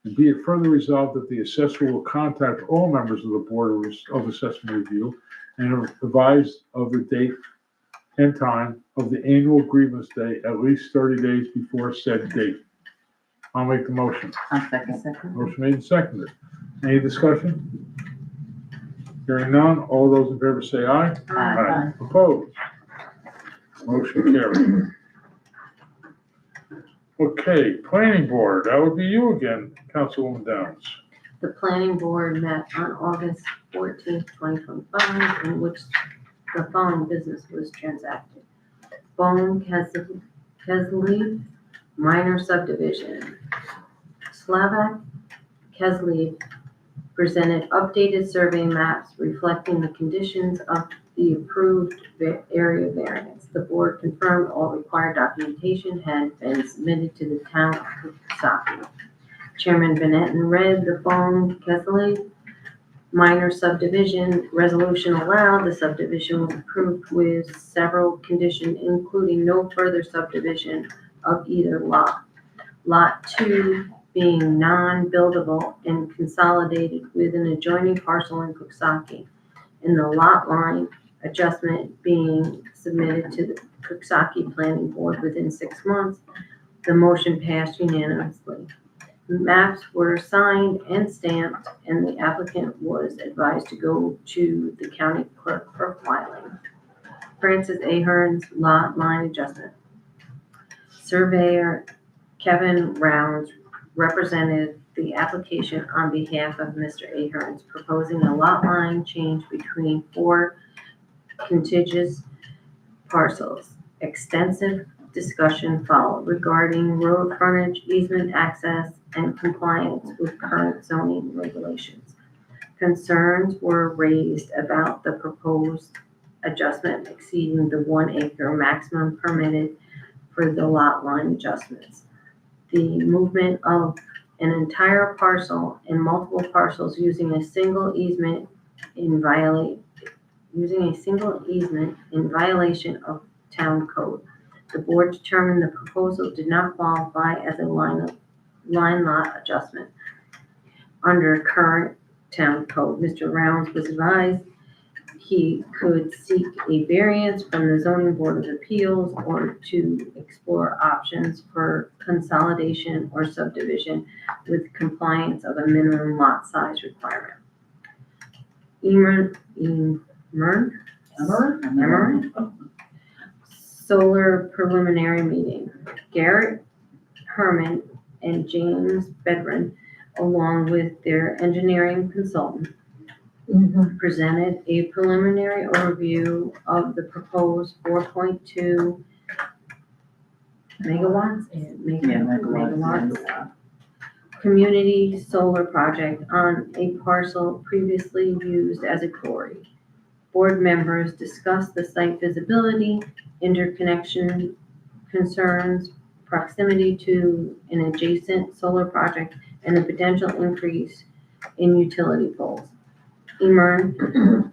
And be it further resolved that the assessor will contact all members of the Board of Assessment Review and advise of the date and time of the annual grievance day at least 30 days before said date. I'll make the motion. I'll second. Motion made and seconded. Any discussion? Hearing none, all those in favor say aye. Aye. Opposed? Motion carried. Okay, planning board, that would be you again, Councilwoman Downs. The planning board met on August 14th, 2025, in which the following business was transacted. Bone Kesley minor subdivision. Slavak Kesley presented updated survey maps reflecting the conditions of the approved area variance. The board confirmed all required documentation had been submitted to the town of Coxsackie. Chairman Benetton read the Bone Kesley minor subdivision resolution allowed. The subdivision was approved with several conditions, including no further subdivision of either lot. Lot 2 being non-buildable and consolidated with an adjoining parcel in Coxsackie, and the lot line adjustment being submitted to the Coxsackie Planning Board within 6 months. The motion passed unanimously. Maps were signed and stamped, and the applicant was advised to go to the county clerk for filing. Francis Ahern's lot line adjustment. Surveyor Kevin Rounds represented the application on behalf of Mr. Ahern's, proposing a lot line change between 4 contiguous parcels. Extensive discussion followed regarding road frontage, easement access, and compliance with current zoning regulations. Concerns were raised about the proposed adjustment exceeding the 1 acre maximum permitted for the lot line adjustments. The movement of an entire parcel and multiple parcels using a single easement in violation of town code. The board determined the proposal did not qualify as a line lot adjustment under current town code. Mr. Rounds was advised he could seek a variance from the zoning board of appeals or to explore options for consolidation or subdivision with compliance of a minimum lot size requirement. Emern Solar preliminary meeting. Garrett Herman and James Bedrin, along with their engineering consultant, presented a preliminary overview of the proposed 4.2 megawatts community solar project on a parcel previously used as a quarry. Board members discussed the site visibility, interconnection concerns, proximity to an adjacent solar project, and the potential increase in utility poles. Emern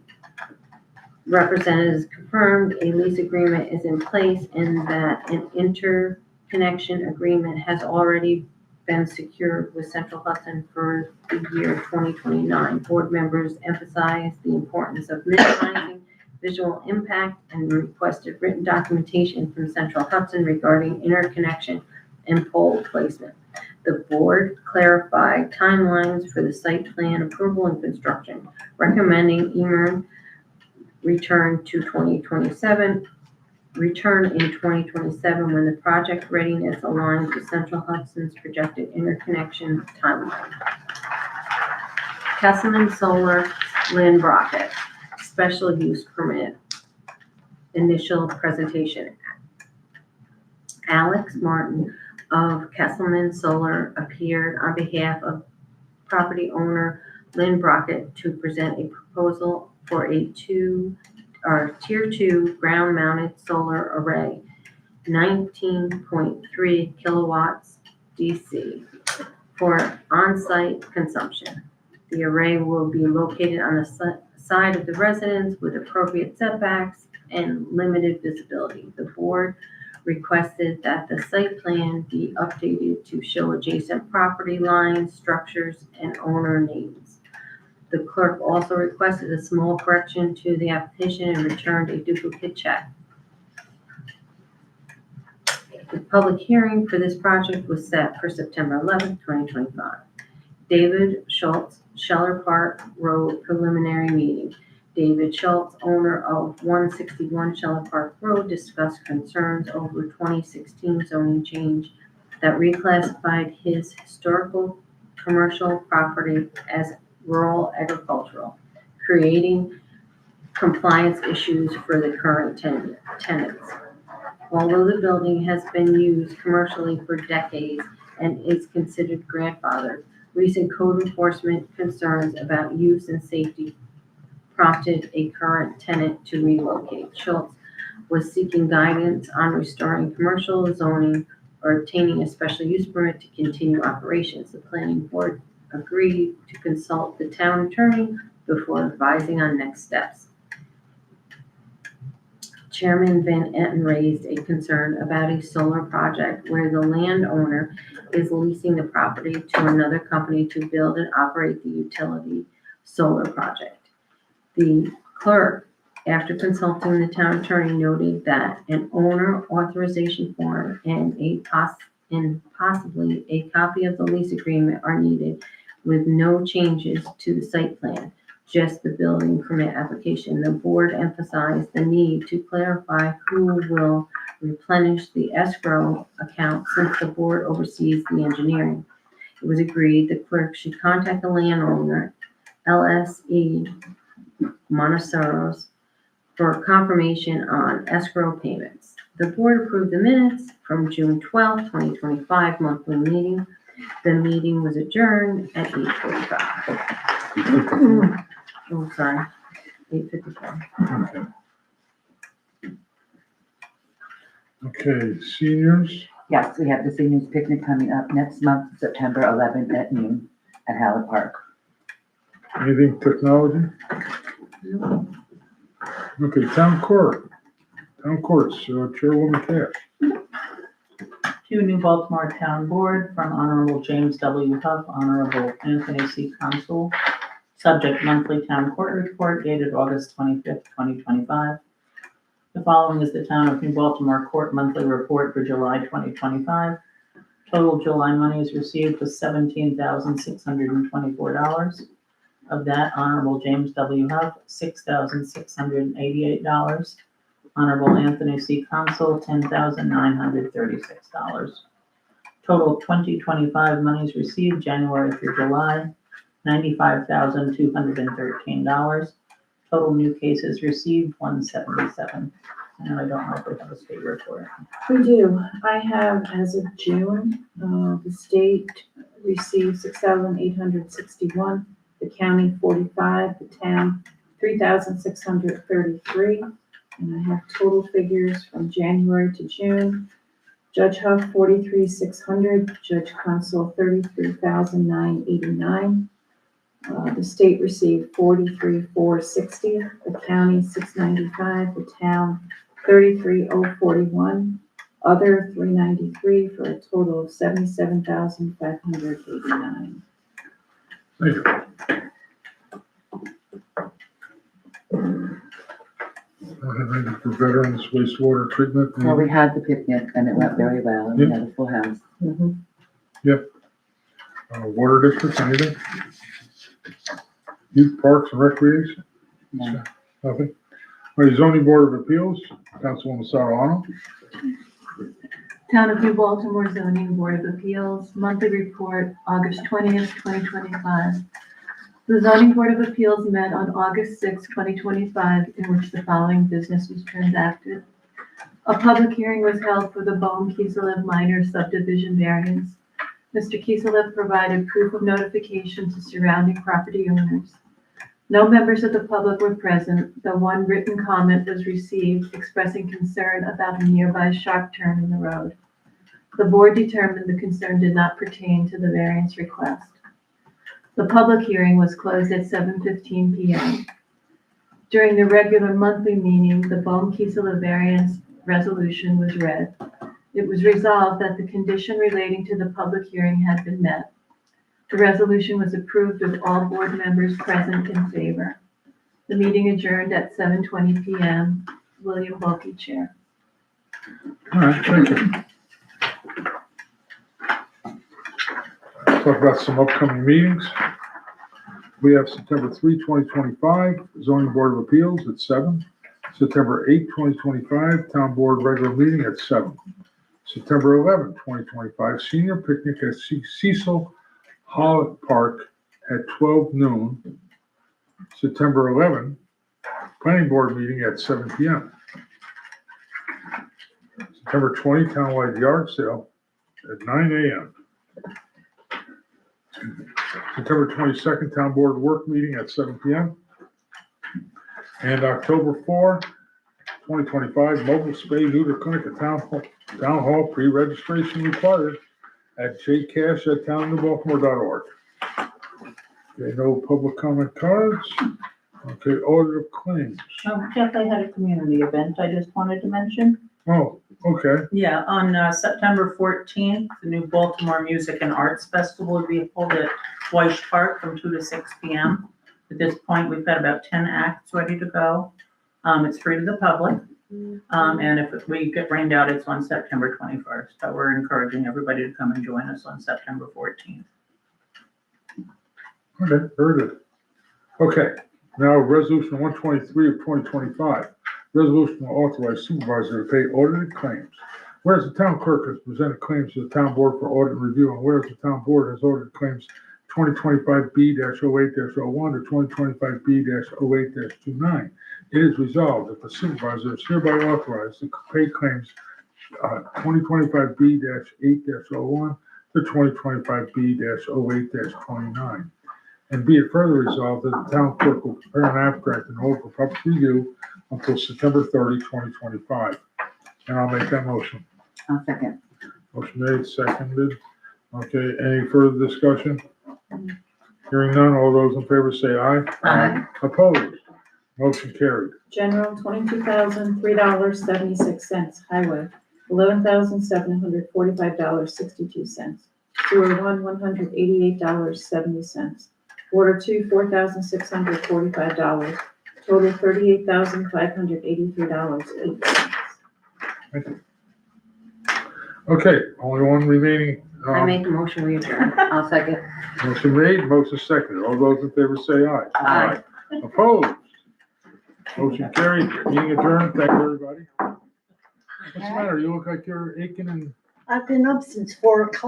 representatives confirmed a lease agreement is in place and that an interconnection agreement has already been secured with Central Hudson for the year 2029. Board members emphasized the importance of minimizing visual impact and requested written documentation from Central Hudson regarding interconnection and pole placement. The board clarified timelines for the site plan approval and construction, recommending Emern return in 2027 when the project readiness aligns with Central Hudson's projected interconnection timeline. Kesselman Solar, Lynn Brockett, special use permit, initial presentation. Alex Martin of Kesselman Solar appeared on behalf of property owner Lynn Brockett to present a proposal for a tier 2 ground mounted solar array, 19.3 kilowatts DC for on-site consumption. The array will be located on the side of the residence with appropriate setbacks and limited visibility. The board requested that the site plan be updated to show adjacent property lines, structures, and owner names. The clerk also requested a small correction to the application and returned a duplicate check. The public hearing for this project was set for September 11th, 2025. David Schultz, Scheller Park Road preliminary meeting. David Schultz, owner of 161 Scheller Park Road, discussed concerns over 2016 zoning change that reclassified his historical commercial property as rural agricultural, creating compliance issues for the current tenants. Although the building has been used commercially for decades and is considered grandfathered, recent code enforcement concerns about use and safety prompted a current tenant to relocate. Schultz was seeking guidance on restoring commercial zoning or obtaining a special use permit to continue operations. The planning board agreed to consult the town attorney before advising on next steps. Chairman Van Etten raised a concern about a solar project where the landowner is leasing the property to another company to build and operate the utility solar project. The clerk, after consulting the town attorney, noted that an owner authorization form and possibly a copy of the lease agreement are needed with no changes to the site plan, just the building permit application. The board emphasized the need to clarify who will replenish the escrow account since the board oversees the engineering. It was agreed the clerk should contact the landowner, LSE Montessori's, for confirmation on escrow payments. The board approved the minutes from June 12, 2025 monthly meeting. The meeting was adjourned at 8:45. Oh, sorry, 8:54. Okay, seniors, Yes, we have the seniors picnic coming up next month, September 11th at noon at Howard Park. anything technology? Okay, town courts, Chairwoman Cash. To New Baltimore Town Board from Honorable James W. Huff, Honorable Anthony C. Consul. Subject monthly town court report dated August 25th, 2025. The following is the Town of New Baltimore Court monthly report for July 2025. Total July monies received was $17,624. Of that, Honorable James W. Huff, $6,688. Honorable Anthony C. Consul, $10,936. Total 2025 monies received January through July, $95,213. Total new cases received, 177. And I don't know if we have a state report. We do. I have, as of June, the state received 6,861, the county 45, the town 3,633. And I have total figures from January to June. Judge Huff 43,600, Judge Consul 33,989. The state received 43,460, the county 695, the town 33,041, other 393 for a total of 77,589. Thank you. Anything for veterans wastewater treatment? Well, we had the picnic and it went very well and we had a full house. Water districts, anything? Youth Parks and Recreation? No. Nothing? All right, Zoning Board of Appeals, Councilwoman Sarah Arnold. Town of New Baltimore Zoning Board of Appeals, monthly report, August 20th, 2025. The Zoning Board of Appeals met on August 6, 2025, in which the following business was transacted. A public hearing was held for the Bohm Kiselev minor subdivision variance. Mr. Kiselev provided proof of notification to surrounding property owners. No members of the public were present, though one written comment was received expressing concern about a nearby sharp turn in the road. The board determined the concern did not pertain to the variance request. The public hearing was closed at 7:15 p.m. During the regular monthly meeting, the Bohm Kiselev variance resolution was read. It was resolved that the condition relating to the public hearing had been met. The resolution was approved with all board members present in favor. The meeting adjourned at 7:20 p.m. William Bulkey, Chair. All right, thank you. talk about some upcoming meetings. We have September 3, 2025, zoning board of appeals at 7. September 8, 2025, town board regular meeting at 7. September 11, 2025, senior picnic at Cecil Holiday Park at 12 noon. September 11, planning board meeting at 7 p.m. September 20, townwide yard sale at 9 a.m. September 22nd, town board work meeting at 7 p.m. And October 4, 2025, mobile spay neuter clinic at town hall, pre-registration required at jcash@townnewbaltimore.org. Okay, no public comment cards. Okay, order of claims. Jeff, I had a community event I just wanted to mention. Oh, okay. Yeah, on September 14th, the New Baltimore Music and Arts Festival will be held at Weish Park from 2 to 6 p.m. At this point, we've got about 10 acts ready to go. It's free to the public. And if we get rained out, it's on September 21st. But we're encouraging everybody to come and join us on September 14th. Okay, very good. Okay, now resolution 123 of 2025. Resolution will authorize supervisor to pay audited claims. Whereas the town clerk has presented claims to the town board for audit and review, and whereas the town board has audited claims 2025B-08-01 to 2025B-08-29, it is resolved that the supervisor is hereby authorized to pay claims 2025B-8-01 to 2025B-08-29. And be it further resolved that the town clerk will prepare an abstract and hold for public review until September 30, 2025. And I'll make that motion. I'll second. Motion made, seconded. Okay, any further discussion? Hearing none, all those in favor say aye. Aye. Opposed? Motion carried. General, $22,003.76. Highway, $11,745.62. Sewer one, $188.70. Water two, $4,645. Total $38,583.08. Thank you. Okay, only one remaining. I make a motion, we adjourn. I'll second. Motion made, motion seconded. All those in favor say aye. Aye. Opposed? Motion carried. Meeting adjourned. Thank you, everybody. What's the matter? You look like you're aching and I've been up since 4 o'clock.